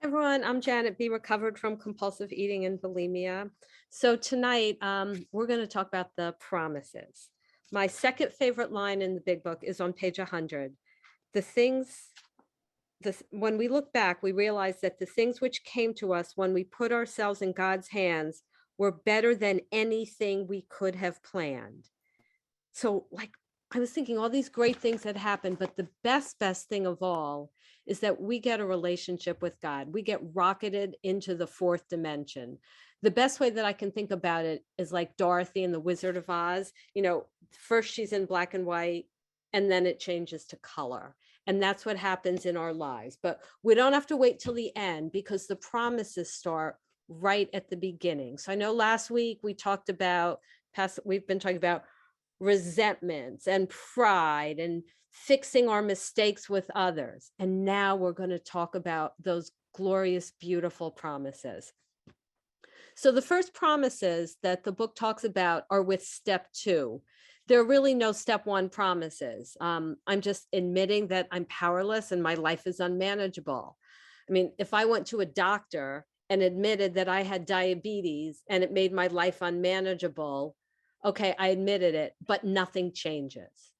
Everyone, I'm Janet B, recovered from compulsive eating and bulimia. So tonight, we're going to talk about the promises. My second favorite line in the big book is on page 100. The things, when we look back, we realize that the things which came to us when we put ourselves in God's hands were better than anything we could have planned. So I was thinking all these great things had happened, but the best thing of all is that we get a relationship with God. We get rocketed into the fourth dimension. The best way that I can think about it is like Dorothy in the Wizard of Oz. First she's in black and white, and then it changes to color. And that's what happens in our lives. But we don't have to wait till the end because the promises start right at the beginning. So I know last week we've been talking about resentments and pride and fixing our mistakes with others. And now we're going to talk about those glorious, beautiful promises. So the first promises that the book talks about are with step 2. There are really no step 1 promises. I'm just admitting that I'm powerless and my life is unmanageable. I mean, if I went to a doctor and admitted that I had diabetes and it made my life unmanageable, okay, I admitted it, but nothing changes.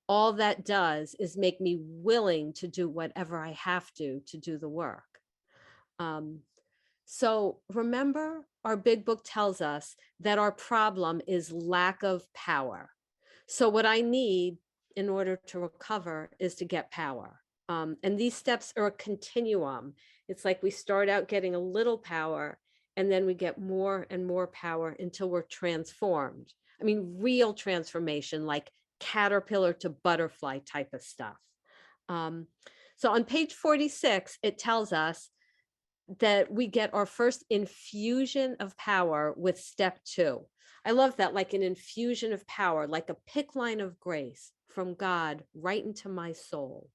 All that does is make me willing to do whatever I have to do the work. So remember, our big book tells us that our problem is lack of power. So what I need in order to recover is to get power. And these steps are a continuum. It's like we start out getting a little power, and then we get more and more power until we're transformed. I mean, real transformation, like caterpillar to butterfly type of stuff. So on page 46, it tells us that we get our first infusion of power with step 2. I love that, like an infusion of power, like a pick line of grace from God right into my soul.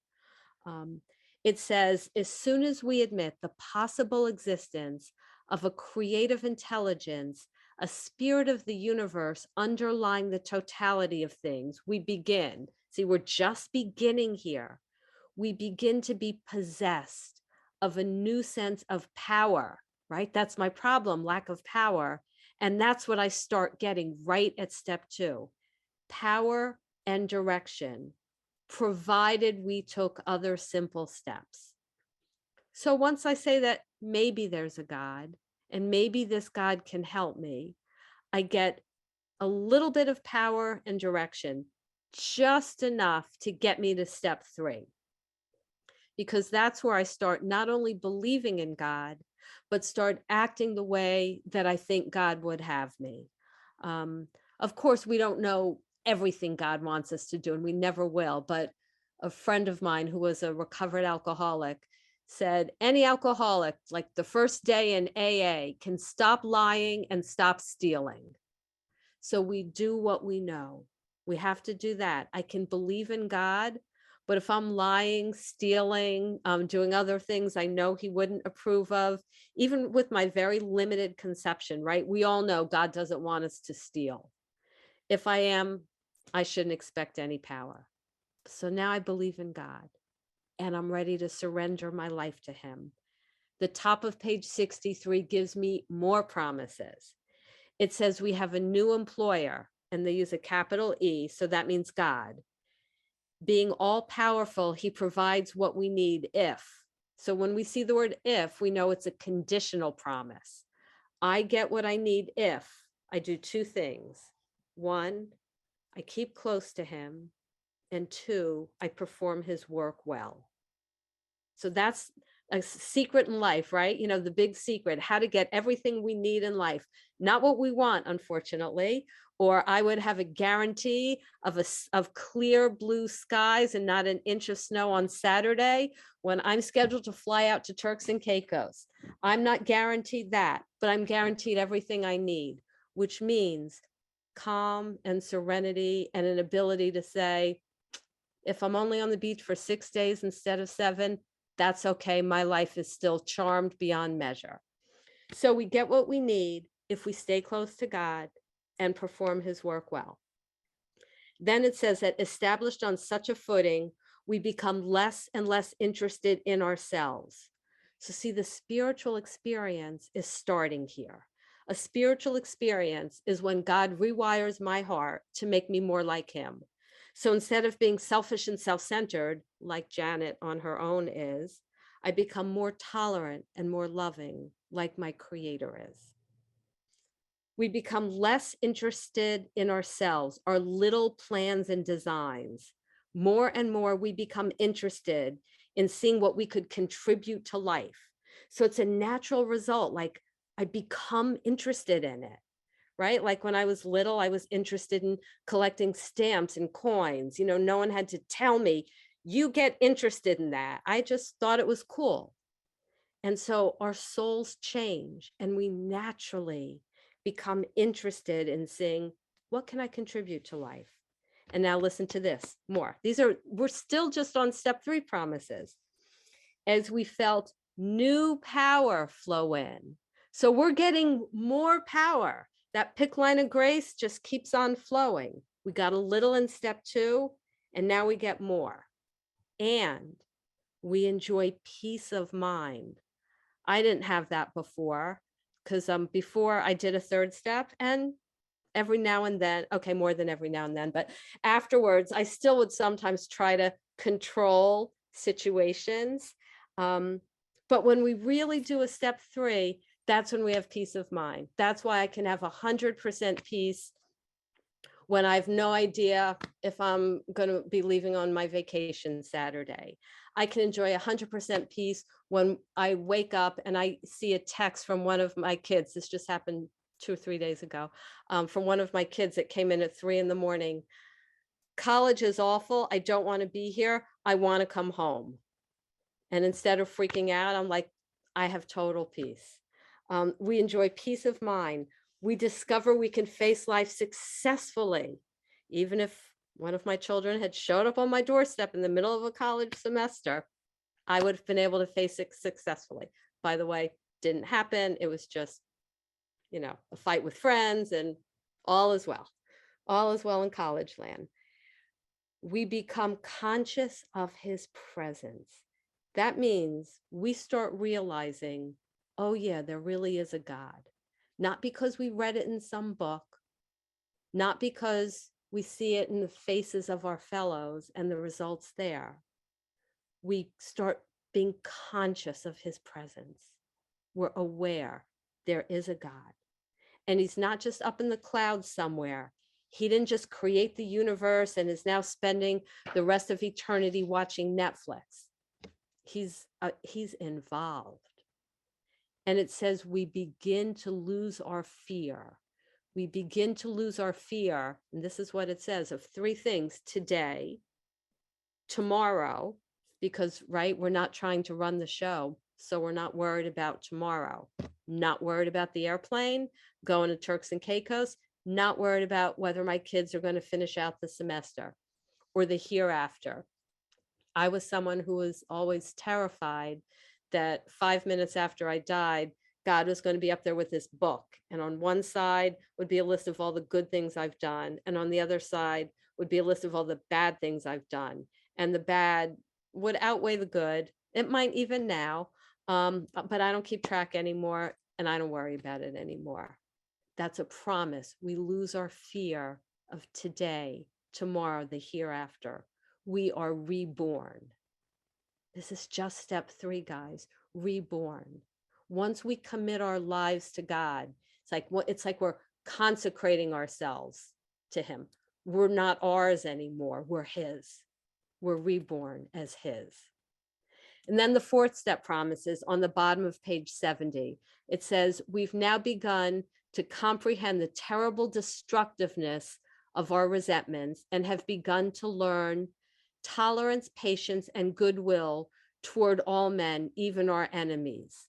It says, as soon as we admit the possible existence of a creative intelligence, a spirit of the universe underlying the totality of things, we begin. See, we're just beginning here. We begin to be possessed of a new sense of power, right? That's my problem, lack of power. And that's what I start getting right at step 2, power and direction, provided we took other simple steps. So once I say that maybe there's a God, and maybe this God can help me, I get a little bit of power and direction, just enough to get me to step 3. Because that's where I start not only believing in God, but start acting the way that I think God would have me. Of course, we don't know everything God wants us to do, and we never will. But a friend of mine who was a recovered alcoholic said, any alcoholic, like the first day in AA, can stop lying and stop stealing. So we do what we know. We have to do that. I can believe in God, but if I'm lying, stealing, doing other things I know he wouldn't approve of, even with my very limited conception, right? We all know God doesn't want us to steal. If I am, I shouldn't expect any power. So now I believe in God, and I'm ready to surrender my life to him. The top of page 63 gives me more promises. It says we have a new employer, and they use a capital E, so that means God. Being all powerful, he provides what we need if. So when we see the word if, we know it's a conditional promise. I get what I need if I do 2 things. 1, I keep close to him, and 2, I perform his work well. So that's a secret in life, right? The big secret, how to get everything we need in life, not what we want, unfortunately, or I would have a guarantee of clear blue skies and not an inch of snow on Saturday when I'm scheduled to fly out to Turks and Caicos. I'm not guaranteed that, but I'm guaranteed everything I need, which means calm and serenity and an ability to say, if I'm only on the beach for 6 days instead of 7, that's okay. My life is still charmed beyond measure. So we get what we need if we stay close to God and perform his work well. Then it says that established on such a footing, we become less and less interested in ourselves. So see, the spiritual experience is starting here. A spiritual experience is when God rewires my heart to make me more like him. So instead of being selfish and self-centered, like Janet on her own is, I become more tolerant and more loving, like my creator is. We become less interested in ourselves, our little plans and designs. More and more, we become interested in seeing what we could contribute to life. So it's a natural result, like I become interested in it, right? Like when I was little, I was interested in collecting stamps and coins. You know, no one had to tell me, you get interested in that. I just thought it was cool. And so our souls change and we naturally become interested in seeing, what can I contribute to life? And now listen to this more. We're still just on step 3 promises. As we felt new power flow in. So we're getting more power. That PIC line of grace just keeps on flowing. We got a little in step 2, and now we get more. And we enjoy peace of mind. I didn't have that before, because before I did a 3rd step, and every now and then, okay, more than every now and then, but afterwards, I still would sometimes try to control situations. But when we really do a step 3, that's when we have peace of mind. That's why I can have 100% peace when I have no idea if I'm going to be leaving on my vacation Saturday. I can enjoy 100% peace when I wake up and I see a text from one of my kids. This just happened 2 or 3 days ago, from one of my kids that came in at 3 a.m. College is awful. I don't want to be here. I want to come home. And instead of freaking out, I'm like, I have total peace. We enjoy peace of mind. We discover we can face life successfully, even if one of my children had showed up on my doorstep in the middle of a college semester, I would have been able to face it successfully. By the way, didn't happen. It was just, you know, a fight with friends, and all is well. All is well in college land. We become conscious of his presence. That means we start realizing, oh yeah, there really is a God. Not because we read it in some book, not because we see it in the faces of our fellows and the results there. We start being conscious of his presence. We're aware there is a God. And he's not just up in the clouds somewhere. He didn't just create the universe and is now spending the rest of eternity watching Netflix. He's involved. And it says we begin to lose our fear. We begin to lose our fear. And this is what it says, of 3 things: today, tomorrow, because, right, we're not trying to run the show. So we're not worried about tomorrow, not worried about the airplane, going to Turks and Caicos, not worried about whether my kids are going to finish out the semester or the hereafter. I was someone who was always terrified that 5 minutes after I died, God was going to be up there with this book. And on one side would be a list of all the good things I've done. And on the other side would be a list of all the bad things I've done. And the bad would outweigh the good. It might even now, but I don't keep track anymore, and I don't worry about it anymore. That's a promise. We lose our fear of today, tomorrow, the hereafter. We are reborn. This is just step 3, guys. Reborn. Once we commit our lives to God, it's like we're consecrating ourselves to him. We're not ours anymore. We're his. We're reborn as his. And then the 4th step promises on the bottom of page 70. It says, we've now begun to comprehend the terrible destructiveness of our resentments and have begun to learn tolerance, patience, and goodwill toward all men, even our enemies.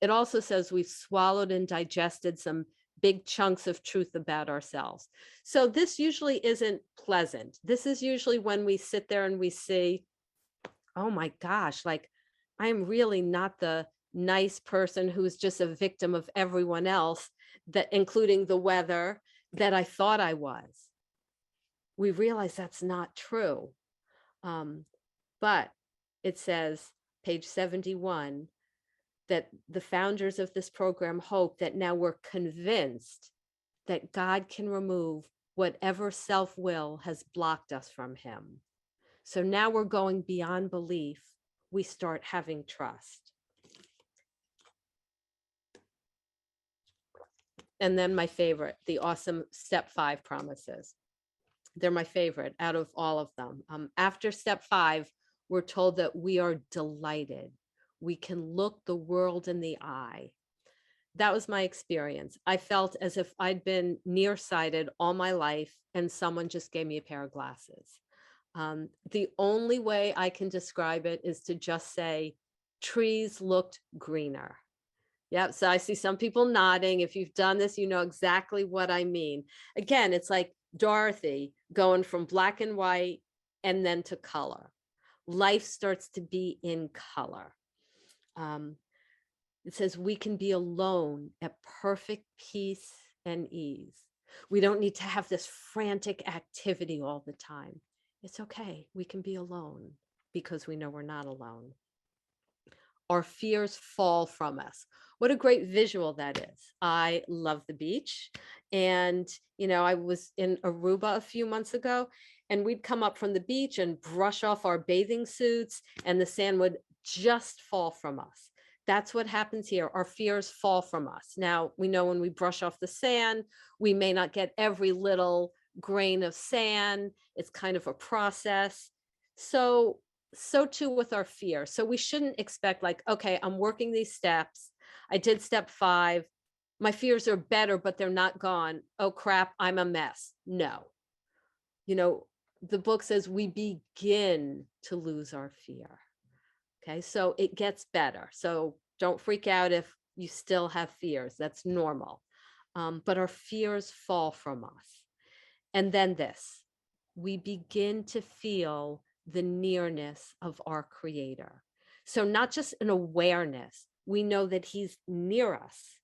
It also says we've swallowed and digested some big chunks of truth about ourselves. So this usually isn't pleasant. This is usually when we sit there and we see, oh my gosh, like I'm really not the nice person who's just a victim of everyone else, that including the weather, that I thought I was. We realize that's not true. But it says, page 71, that the founders of this program hope that now we're convinced that God can remove whatever self-will has blocked us from him. So now we're going beyond belief. We start having trust. And then my favorite, the awesome step 5 promises. They're my favorite out of all of them. After step 5, we're told that we are delighted. We can look the world in the eye. That was my experience. I felt as if I'd been nearsighted all my life and someone just gave me a pair of glasses. The only way I can describe it is to just say, trees looked greener. Yep. So I see some people nodding. If you've done this, you know exactly what I mean. Again, it's like Dorothy going from black and white and then to color. Life starts to be in color. It says we can be alone at perfect peace and ease. We don't need to have this frantic activity all the time. It's okay. We can be alone because we know we're not alone. Our fears fall from us. What a great visual that is. I love the beach. And, you know, I was in Aruba a few months ago, and we'd come up from the beach and brush off our bathing suits, and the sand would just fall from us. That's what happens here. Our fears fall from us. Now, we know when we brush off the sand, we may not get every little grain of sand. It's kind of a process. So too with our fear. So we shouldn't expect like, okay, I'm working these steps. I did step 5. My fears are better, but they're not gone. Oh crap, I'm a mess. No. You know, the book says we begin to lose our fear. Okay, so it gets better. So don't freak out if you still have fears. That's normal. But our fears fall from us. And then this, we begin to feel the nearness of our creator. So not just an awareness, we know that he's near us.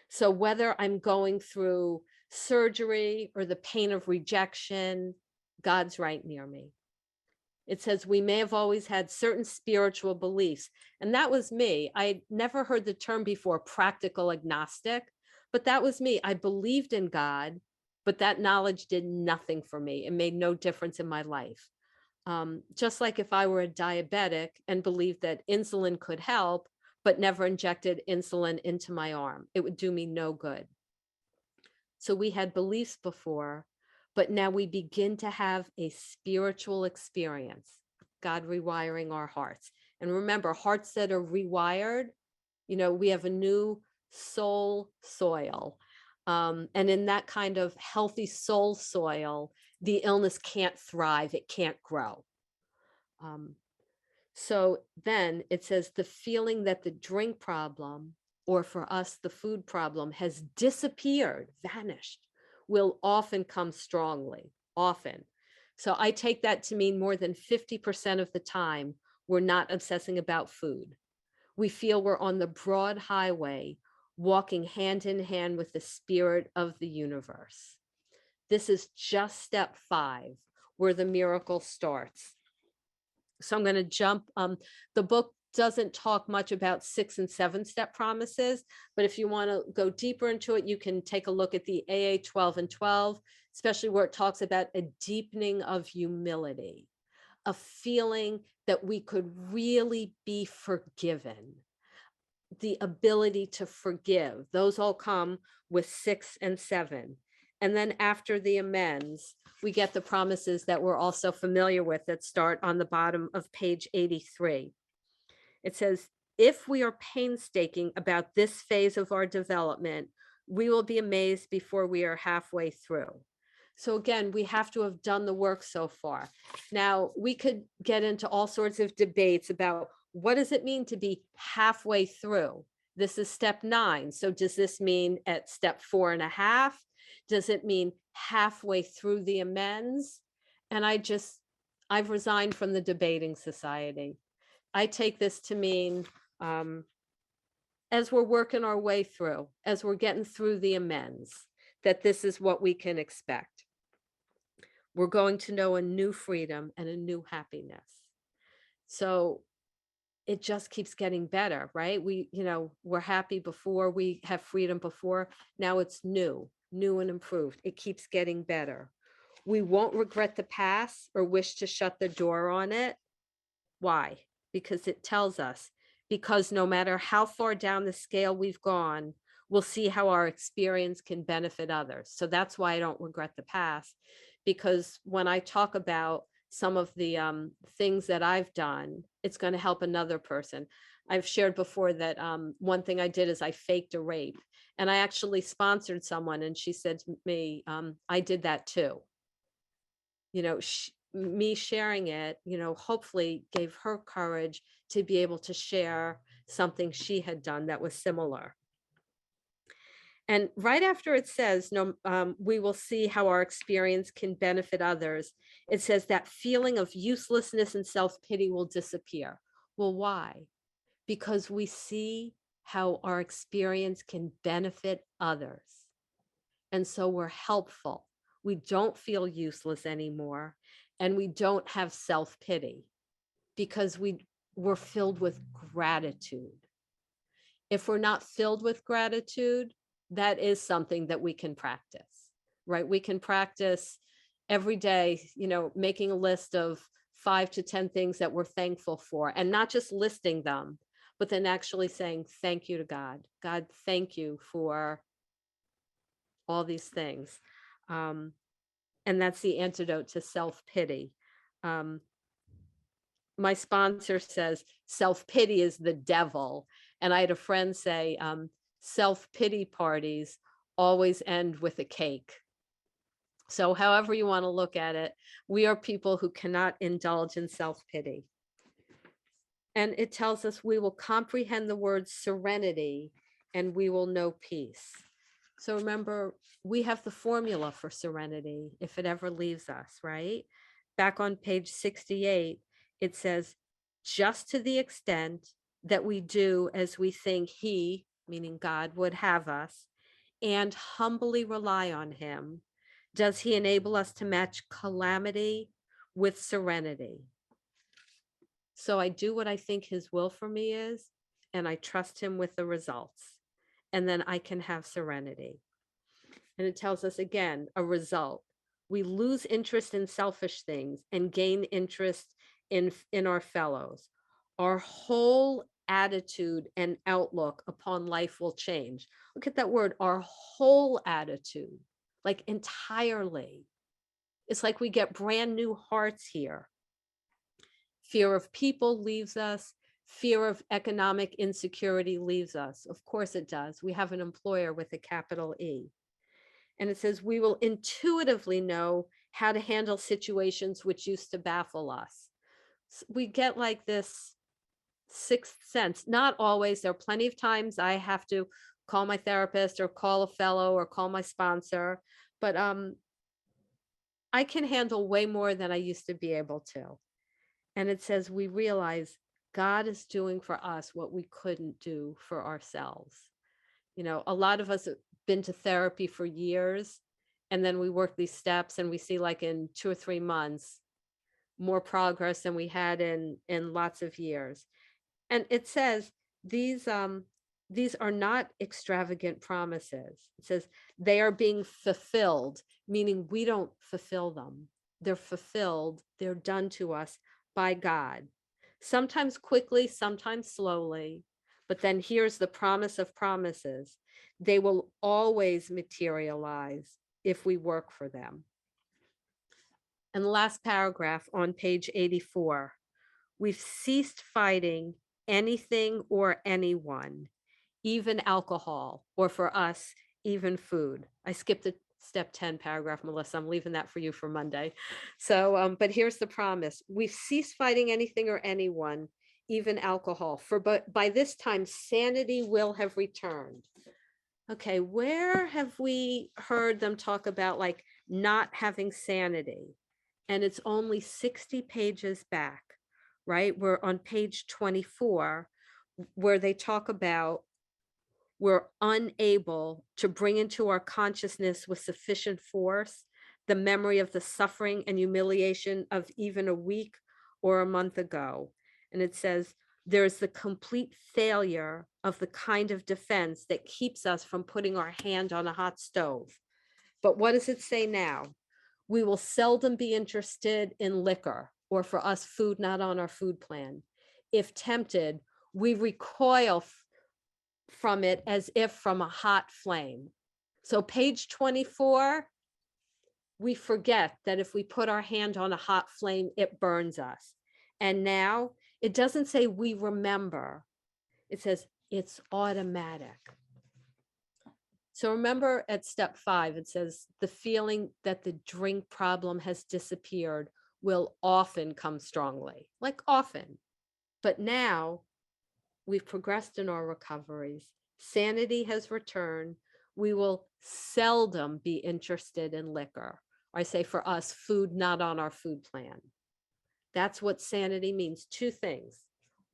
So whether I'm going through surgery or the pain of rejection, God's right near me. It says we may have always had certain spiritual beliefs. And that was me. I never heard the term before, practical agnostic, but that was me. I believed in God, but that knowledge did nothing for me. It made no difference in my life. Just like if I were a diabetic and believed that insulin could help, but never injected insulin into my arm, it would do me no good. So we had beliefs before, but now we begin to have a spiritual experience, God rewiring our hearts. And remember, hearts that are rewired, you know, we have a new soul soil. And in that kind of healthy soul soil, the illness can't thrive, it can't grow. So then it says the feeling that the drink problem, or for us, the food problem, has disappeared, vanished, will often come strongly, often. So I take that to mean more than 50% of the time, we're not obsessing about food. We feel we're on the broad highway, walking hand in hand with the spirit of the universe. This is just step 5, where the miracle starts. So I'm going to jump. The book doesn't talk much about 6 and 7 step promises, but if you want to go deeper into it, you can take a look at the AA 12 and 12, especially where it talks about a deepening of humility, a feeling that we could really be forgiven, the ability to forgive. Those all come with 6 and 7. And then after the amends, we get the promises that we're also familiar with that start on the bottom of page 83. It says, if we are painstaking about this phase of our development, we will be amazed before we are halfway through. So again, we have to have done the work so far. Now, we could get into all sorts of debates about what does it mean to be halfway through? This is step 9. So does this mean at step 4.5? Does it mean halfway through the amends? And I've resigned from the debating society. I take this to mean as we're working our way through, as we're getting through the amends, that this is what we can expect. We're going to know a new freedom and a new happiness. So it just keeps getting better, right? We're happy before, we have freedom before. Now it's new and improved. It keeps getting better. We won't regret the past or wish to shut the door on it. Why? Because it tells us, because no matter how far down the scale we've gone, we'll see how our experience can benefit others. So that's why I don't regret the past, because when I talk about some of the things that I've done, it's going to help another person. I've shared before that one thing I did is I faked a rape, and I actually sponsored someone, and she said to me, I did that too. Me sharing it, hopefully gave her courage to be able to share something she had done that was similar. And right after it says, no, we will see how our experience can benefit others, it says that feeling of uselessness and self-pity will disappear. Well, why? Because we see how our experience can benefit others. And so we're helpful. We don't feel useless anymore. And we don't have self-pity because we're filled with gratitude. If we're not filled with gratitude, that is something that we can practice, right? We can practice every day, making a list of 5 to 10 things that we're thankful for, and not just listing them, but then actually saying thank you to God. God, thank you for all these things. And that's the antidote to self-pity. My sponsor says self-pity is the devil. And I had a friend say, self-pity parties always end with a cake. So however you want to look at it, we are people who cannot indulge in self-pity. And it tells us we will comprehend the word serenity and we will know peace. So remember, we have the formula for serenity if it ever leaves us, right? Back on page 68, it says, just to the extent that we do as we think he, meaning God, would have us, and humbly rely on him, does he enable us to match calamity with serenity. So I do what I think his will for me is, and I trust him with the results. And then I can have serenity. And it tells us again, a result. We lose interest in selfish things and gain interest in our fellows. Our whole attitude and outlook upon life will change. Look at that word, our whole attitude, like entirely. It's like we get brand new hearts here. Fear of people leaves us. Fear of economic insecurity leaves us. Of course it does. We have an employer with a capital E. And it says, we will intuitively know how to handle situations which used to baffle us. So we get like this sixth sense. Not always. There are plenty of times I have to call my therapist or call a fellow or call my sponsor. But I can handle way more than I used to be able to. And it says, we realize God is doing for us what we couldn't do for ourselves. A lot of us have been to therapy for years, and then we work these steps and we see like in 2 or 3 months, more progress than we had in lots of years. And it says, these are not extravagant promises. It says they are being fulfilled, meaning we don't fulfill them. They're fulfilled. They're done to us by God, sometimes quickly, sometimes slowly. But then here's the promise of promises. They will always materialize if we work for them. And the last paragraph on page 84, we've ceased fighting anything or anyone, even alcohol, or for us, even food. I skipped the step 10 paragraph, Melissa. I'm leaving that for you for Monday. So, but here's the promise. We've ceased fighting anything or anyone, even alcohol, but by this time, sanity will have returned. Okay, where have we heard them talk about like not having sanity? And it's only 60 pages back, right? We're on page 24, where they talk about we're unable to bring into our consciousness with sufficient force the memory of the suffering and humiliation of even a week or a month ago. And it says, There is the complete failure of the kind of defense that keeps us from putting our hand on a hot stove. But what does it say now? We will seldom be interested in liquor, or for us, food not on our food plan. If tempted, we recoil from it as if from a hot flame. So page 24, we forget that if we put our hand on a hot flame, it burns us. And now it doesn't say we remember, it says it's automatic. So remember at step 5, it says the feeling that the drink problem has disappeared will often come strongly, like often. But now we've progressed in our recoveries. Sanity has returned. We will seldom be interested in liquor. I say for us, food not on our food plan. That's what sanity means. 2 things.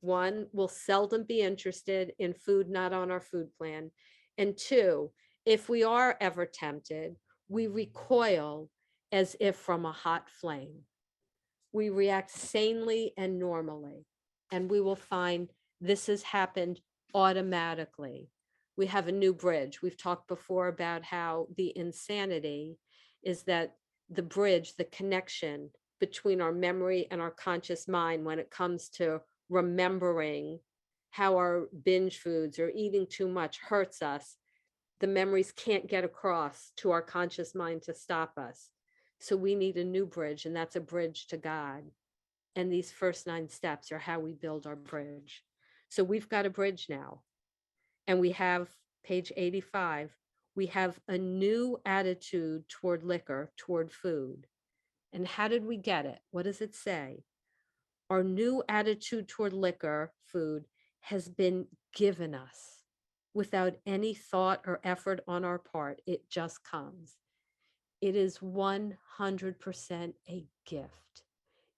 1, we'll seldom be interested in food not on our food plan. And 2, if we are ever tempted, we recoil as if from a hot flame. We react sanely and normally, and we will find this has happened automatically. We have a new bridge. We've talked before about how the insanity is that the bridge, the connection between our memory and our conscious mind when it comes to remembering how our binge foods or eating too much hurts us, the memories can't get across to our conscious mind to stop us. So we need a new bridge, and that's a bridge to God. And these first 9 steps are how we build our bridge. So we've got a bridge now. And we have page 85, we have a new attitude toward liquor, toward food. And how did we get it? What does it say? Our new attitude toward liquor, food, has been given us without any thought or effort on our part. It just comes. It is 100% a gift.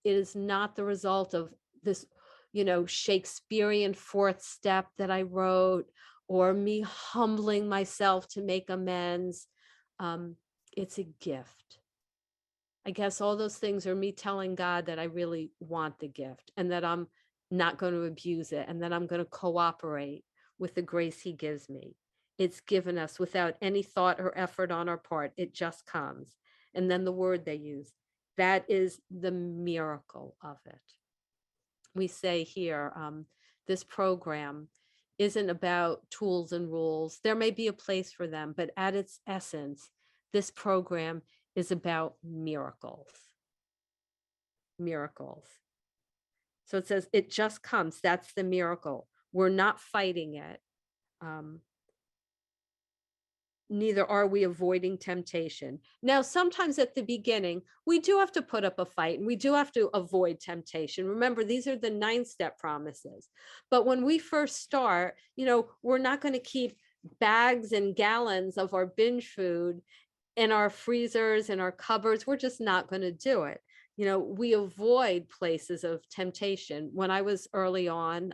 It is not the result of this, Shakespearean 4th step that I wrote, or me humbling myself to make amends. It's a gift. I guess all those things are me telling God that I really want the gift and that I'm not going to abuse it and that I'm going to cooperate with the grace he gives me. It's given us without any thought or effort on our part. It just comes. And then the word they use, that is the miracle of it. We say here, this program isn't about tools and rules. There may be a place for them, but at its essence, this program is about miracles. Miracles. So it says, it just comes. That's the miracle. We're not fighting it. Neither are we avoiding temptation. Now, sometimes at the beginning, we do have to put up a fight and we do have to avoid temptation. Remember, these are the 9-step promises. But when we first start, we're not going to keep bags and gallons of our binge food in our freezers and our cupboards. We're just not going to do it. We avoid places of temptation. When I was early on,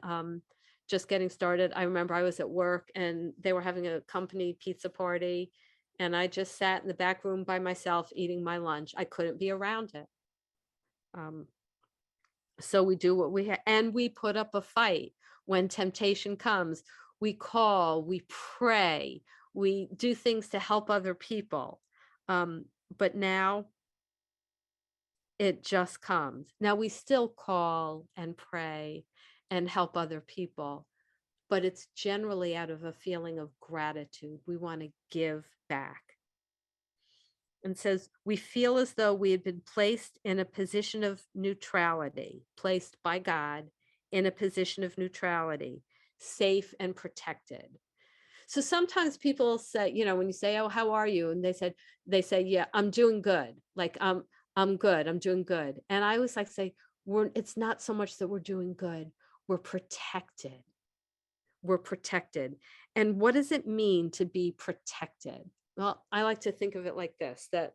just getting started, I remember I was at work and they were having a company pizza party, and I just sat in the back room by myself eating my lunch. I couldn't be around it. So we do what we and we put up a fight when temptation comes. We call, we pray, we do things to help other people. But now it just comes. Now we still call and pray and help other people, but it's generally out of a feeling of gratitude. We want to give back. And says, we feel as though we had been placed in a position of neutrality, placed by God in a position of neutrality, safe and protected. So sometimes people say, when you say, oh, how are you? And they say, yeah, I'm doing good. Like, I'm good. I'm doing good. And I always like to say, it's not so much that we're doing good. We're protected. We're protected. And what does it mean to be protected? Well, I like to think of it like this, that,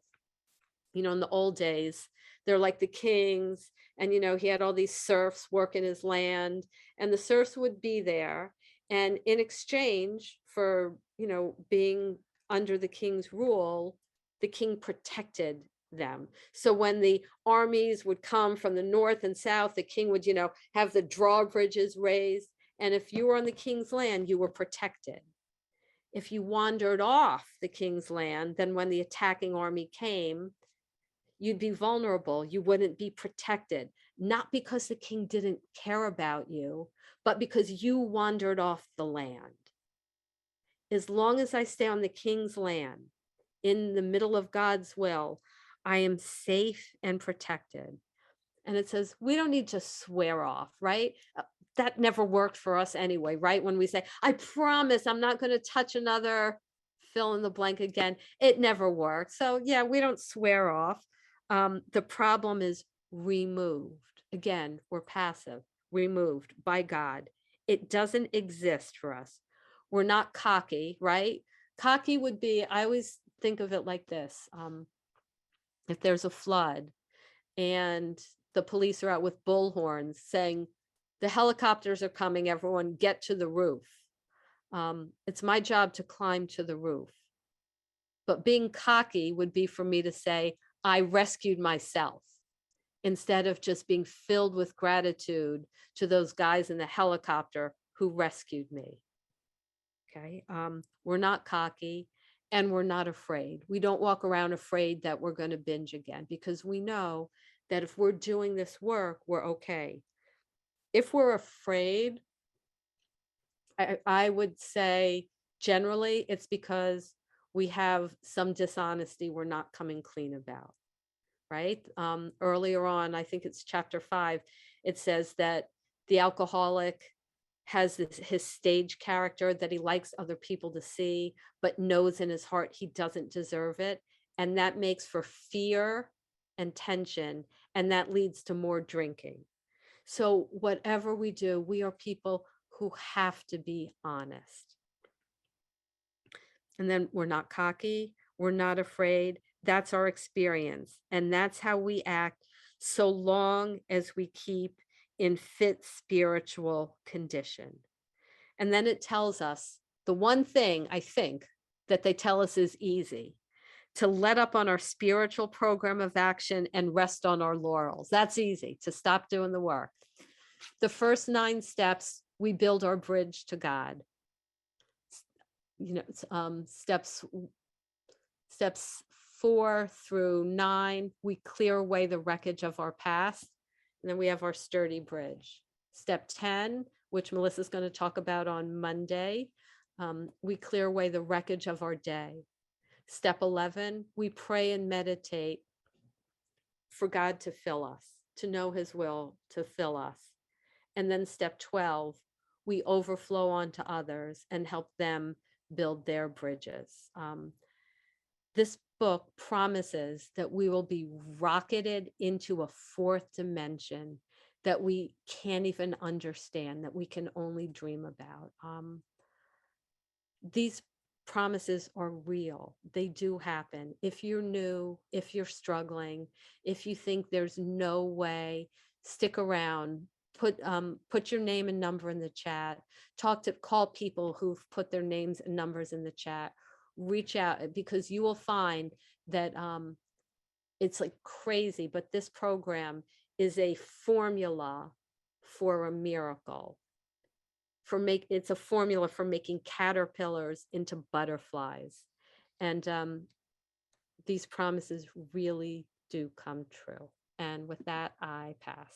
in the old days, they're like the kings, and, he had all these serfs working his land, and the serfs would be there. And in exchange for, being under the king's rule, the king protected them. So when the armies would come from the north and south, the king would, have the drawbridges raised. And if you were on the king's land, you were protected. If you wandered off the king's land, then when the attacking army came, you'd be vulnerable. You wouldn't be protected, not because the king didn't care about you, but because you wandered off the land. As long as I stay on the king's land, in the middle of God's will, I am safe and protected. And it says, we don't need to swear off, right? That never worked for us anyway, right? When we say, I promise I'm not going to touch another fill in the blank again, it never worked. So yeah, we don't swear off. The problem is removed. Again, we're passive, removed by God. It doesn't exist for us. We're not cocky, right? Cocky would be, I always think of it like this. If there's a flood and the police are out with bullhorns saying, the helicopters are coming, everyone get to the roof. It's my job to climb to the roof. But being cocky would be for me to say, I rescued myself, instead of just being filled with gratitude to those guys in the helicopter who rescued me. Okay. We're not cocky and we're not afraid. We don't walk around afraid that we're going to binge again, because we know that if we're doing this work, we're okay. If we're afraid, I would say generally it's because we have some dishonesty we're not coming clean about, right? Earlier on, I think it's chapter 5, it says that the alcoholic has his stage character that he likes other people to see, but knows in his heart he doesn't deserve it. And that makes for fear and tension, and that leads to more drinking. So whatever we do, we are people who have to be honest. And then we're not cocky, we're not afraid. That's our experience. And that's how we act, so long as we keep in fit spiritual condition. And then it tells us the one thing I think that they tell us is easy: to let up on our spiritual program of action and rest on our laurels. That's easy, to stop doing the work. The first 9 steps, we build our bridge to God. Steps 4 through 9, we clear away the wreckage of our past. And then we have our sturdy bridge. Step 10, which Melissa's going to talk about on Monday, we clear away the wreckage of our day. Step 11, we pray and meditate for God to fill us, to know his will, to fill us. And then step 12, we overflow onto others and help them build their bridges. This book promises that we will be rocketed into a 4th dimension that we can't even understand, that we can only dream about. These promises are real. They do happen. If you're new, if you're struggling, if you think there's no way, stick around. Put your name and number in the chat. Call people who've put their names and numbers in the chat. Reach out, because you will find that it's like crazy, but this program is a formula for a miracle. It's a formula for making caterpillars into butterflies. And these promises really do come true. And with that, I pass.